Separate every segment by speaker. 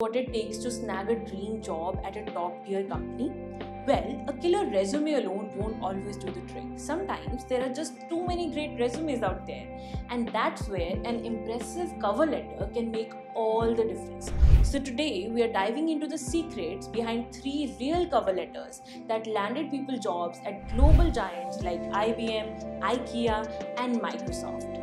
Speaker 1: what it takes to snag a dream job at a top tier company? Well, a killer resume alone won't always do the trick. Sometimes there are just too many great resumes out there, and that's where an impressive cover letter can make all the difference. So today we are diving into the secrets behind 3 real cover letters that landed people jobs at global giants like IBM, IKEA, and Microsoft.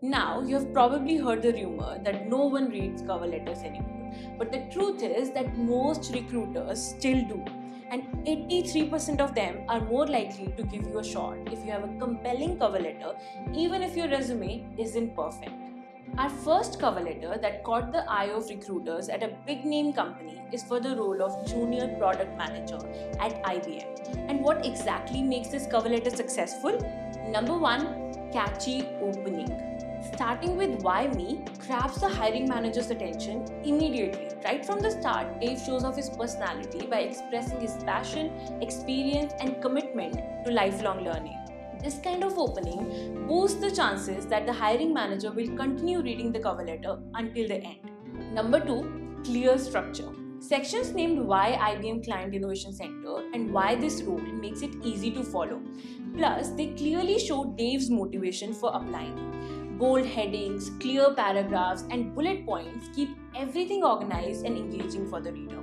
Speaker 1: Now, you have probably heard the rumor that no one reads cover letters anymore. But the truth is that most recruiters still do. And 83% of them are more likely to give you a shot if you have a compelling cover letter, even if your resume isn't perfect. Our first cover letter that caught the eye of recruiters at a big name company is for the role of Junior Product Manager at IBM. And what exactly makes this cover letter successful? Number 1, catchy opening. Starting with why me grabs the hiring manager's attention immediately. Right from the start, Dave shows off his personality by expressing his passion, experience, and commitment to lifelong learning. This kind of opening boosts the chances that the hiring manager will continue reading the cover letter until the end. Number 2, clear structure. Sections named why IBM Client Innovation Center and why this role makes it easy to follow. Plus, they clearly show Dave's motivation for applying. Bold headings, clear paragraphs, and bullet points keep everything organized and engaging for the reader.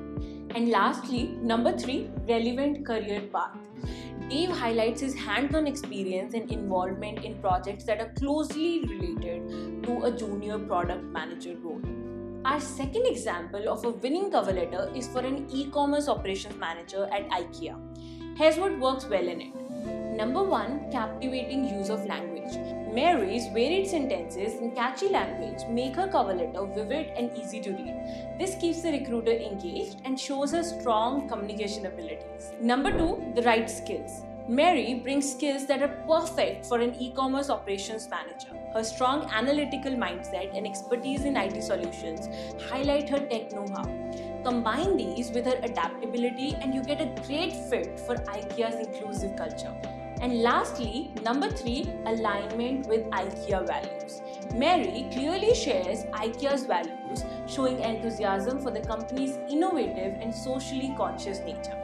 Speaker 1: And lastly, number 3, relevant career path. Dave highlights his hands-on experience and involvement in projects that are closely related to a junior product manager role. Our second example of a winning cover letter is for an e-commerce operations manager at IKEA. Here's what works well in it. Number 1, captivating use of language. Mary's varied sentences and catchy language make her cover letter vivid and easy to read. This keeps the recruiter engaged and shows her strong communication abilities. Number 2, the right skills. Mary brings skills that are perfect for an e-commerce operations manager. Her strong analytical mindset and expertise in IT solutions highlight her tech know-how. Combine these with her adaptability and you get a great fit for IKEA's inclusive culture. And lastly, number 3, alignment with IKEA values. Mary clearly shares IKEA's values, showing enthusiasm for the company's innovative and socially conscious nature.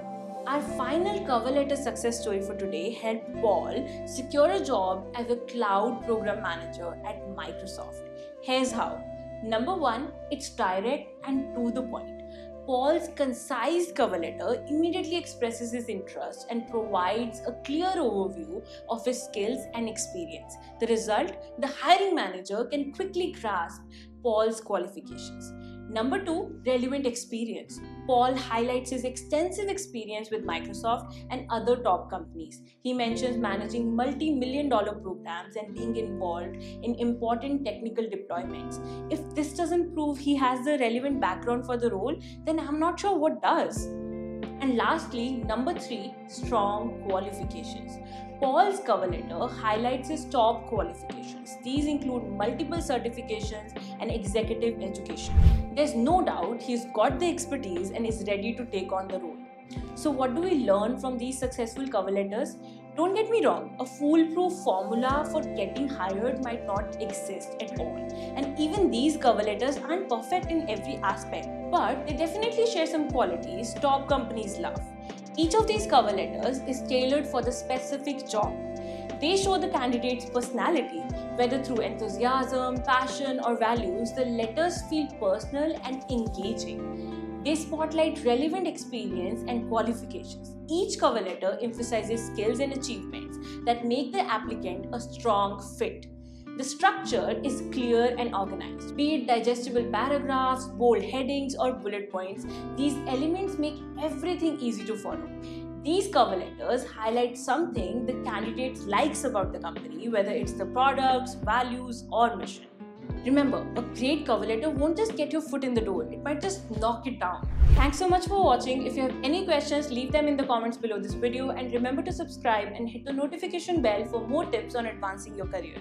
Speaker 1: Our final cover letter success story for today helped Paul secure a job as a cloud program manager at Microsoft. Here's how. Number 1, it's direct and to the point. Paul's concise cover letter immediately expresses his interest and provides a clear overview of his skills and experience. The result, the hiring manager can quickly grasp Paul's qualifications. Number 2, relevant experience. Paul highlights his extensive experience with Microsoft and other top companies. He mentions managing multi-million-dollar programs and being involved in important technical deployments. If this doesn't prove he has the relevant background for the role, then I'm not sure what does. And lastly, number 3, strong qualifications. Paul's cover letter highlights his top qualifications. These include multiple certifications and executive education. There's no doubt he's got the expertise and is ready to take on the role. So what do we learn from these successful cover letters? Don't get me wrong, a foolproof formula for getting hired might not exist at all. And even these cover letters aren't perfect in every aspect, but they definitely share some qualities top companies love. Each of these cover letters is tailored for the specific job. They show the candidate's personality, whether through enthusiasm, passion, or values. The letters feel personal and engaging. They spotlight relevant experience and qualifications. Each cover letter emphasizes skills and achievements that make the applicant a strong fit. The structure is clear and organized. Be it digestible paragraphs, bold headings, or bullet points, these elements make everything easy to follow. These cover letters highlight something the candidate likes about the company, whether it's the products, values, or mission. Remember, a great cover letter won't just get your foot in the door, it might just knock it down. Thanks so much for watching. If you have any questions, leave them in the comments below this video, and remember to subscribe and hit the notification bell for more tips on advancing your career.